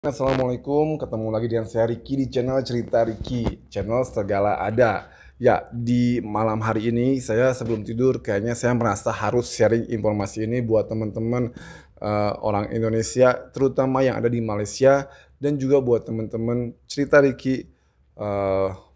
Assalamualaikum, ketemu lagi dengan saya Ricky di channel Cerita Ricky, channel segala ada. Ya, di malam hari ini saya sebelum tidur kayaknya saya merasa harus sharing informasi ini buat teman-teman orang Indonesia, terutama yang ada di Malaysia dan juga buat teman-teman Cerita Ricky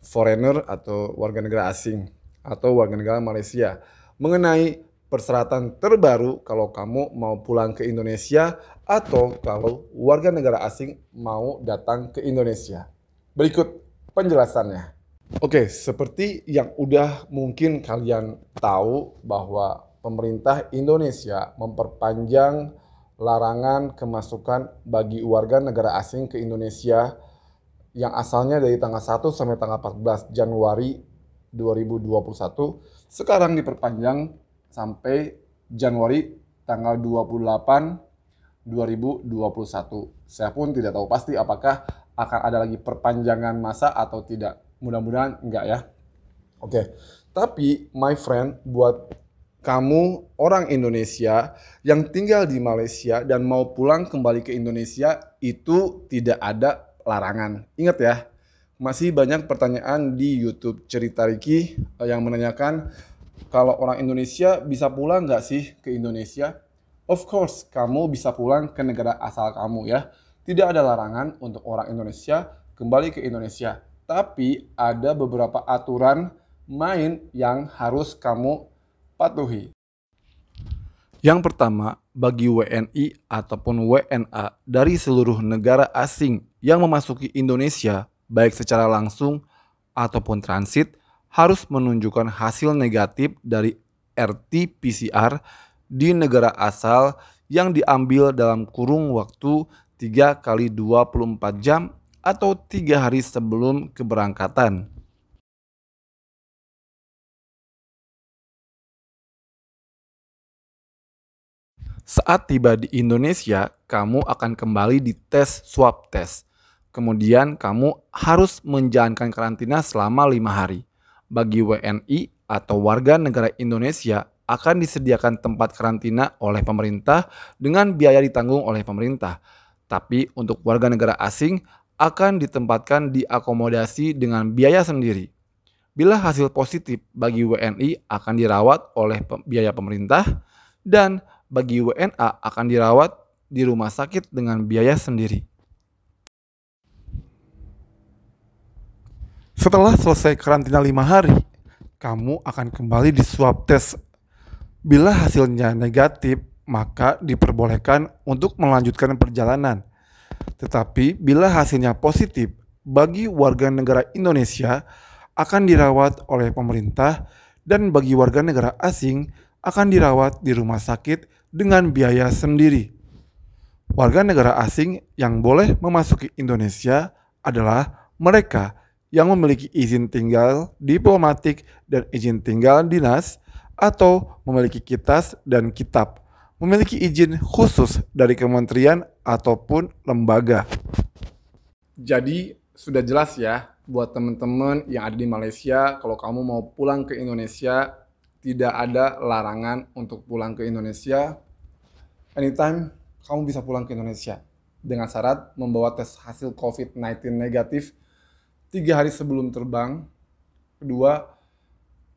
foreigner atau warga negara asing atau warga negara Malaysia mengenai persyaratan terbaru kalau kamu mau pulang ke Indonesia atau kalau warga negara asing mau datang ke Indonesia. Berikut penjelasannya. Oke, seperti yang udah mungkin kalian tahu bahwa pemerintah Indonesia memperpanjang larangan kemasukan bagi warga negara asing ke Indonesia yang asalnya dari tanggal 1 sampai tanggal 14 Januari 2021 sekarang diperpanjang sampai Januari tanggal 28 2021. Saya pun tidak tahu pasti apakah akan ada lagi perpanjangan masa atau tidak. Mudah-mudahan enggak ya. Oke. Tapi my friend, buat kamu orang Indonesia yang tinggal di Malaysia dan mau pulang kembali ke Indonesia itu tidak ada larangan. Ingat ya, masih banyak pertanyaan di YouTube Cerita Ricky yang menanyakan kalau orang Indonesia bisa pulang nggak sih ke Indonesia? Of course, kamu bisa pulang ke negara asal kamu ya. Tidak ada larangan untuk orang Indonesia kembali ke Indonesia. Tapi ada beberapa aturan main yang harus kamu patuhi. Yang pertama, bagi WNI ataupun WNA dari seluruh negara asing yang memasuki Indonesia, baik secara langsung ataupun transit, harus menunjukkan hasil negatif dari RT-PCR di negara asal yang diambil dalam kurung waktu 3 kali 24 jam atau 3 hari sebelum keberangkatan. Saat tiba di Indonesia, kamu akan kembali di tes swab test. Kemudian kamu harus menjalankan karantina selama 5 hari. Bagi WNI atau warga negara Indonesia akan disediakan tempat karantina oleh pemerintah dengan biaya ditanggung oleh pemerintah. Tapi untuk warga negara asing akan ditempatkan di akomodasi dengan biaya sendiri. Bila hasil positif bagi WNI akan dirawat oleh biaya pemerintah dan bagi WNA akan dirawat di rumah sakit dengan biaya sendiri. Setelah selesai karantina 5 hari, kamu akan kembali di swab test. Bila hasilnya negatif, maka diperbolehkan untuk melanjutkan perjalanan. Tetapi bila hasilnya positif, bagi warga negara Indonesia akan dirawat oleh pemerintah dan bagi warga negara asing akan dirawat di rumah sakit dengan biaya sendiri. Warga negara asing yang boleh memasuki Indonesia adalah mereka yang memiliki izin tinggal diplomatik dan izin tinggal dinas atau memiliki kitas dan kitab, memiliki izin khusus dari kementerian ataupun lembaga. Jadi sudah jelas ya buat teman-teman yang ada di Malaysia, kalau kamu mau pulang ke Indonesia tidak ada larangan untuk pulang ke Indonesia. Anytime kamu bisa pulang ke Indonesia dengan syarat membawa tes hasil COVID-19 negatif 3 hari sebelum terbang. Kedua,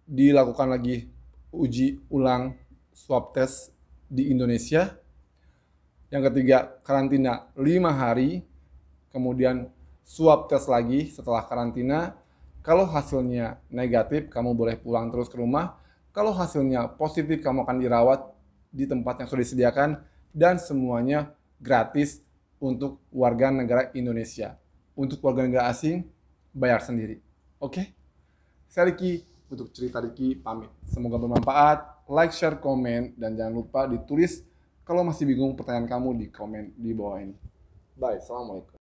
dilakukan lagi uji ulang swab test di Indonesia. Yang ketiga, karantina 5 hari, kemudian swab test lagi setelah karantina. Kalau hasilnya negatif, kamu boleh pulang terus ke rumah. Kalau hasilnya positif, kamu akan dirawat di tempat yang sudah disediakan dan semuanya gratis untuk warga negara Indonesia. Untuk warga negara asing, bayar sendiri. Oke? Saya Ricky, untuk Cerita Ricky pamit. Semoga bermanfaat. Like, share, komen, dan jangan lupa ditulis kalau masih bingung pertanyaan kamu di komen di bawah ini. Bye, assalamualaikum.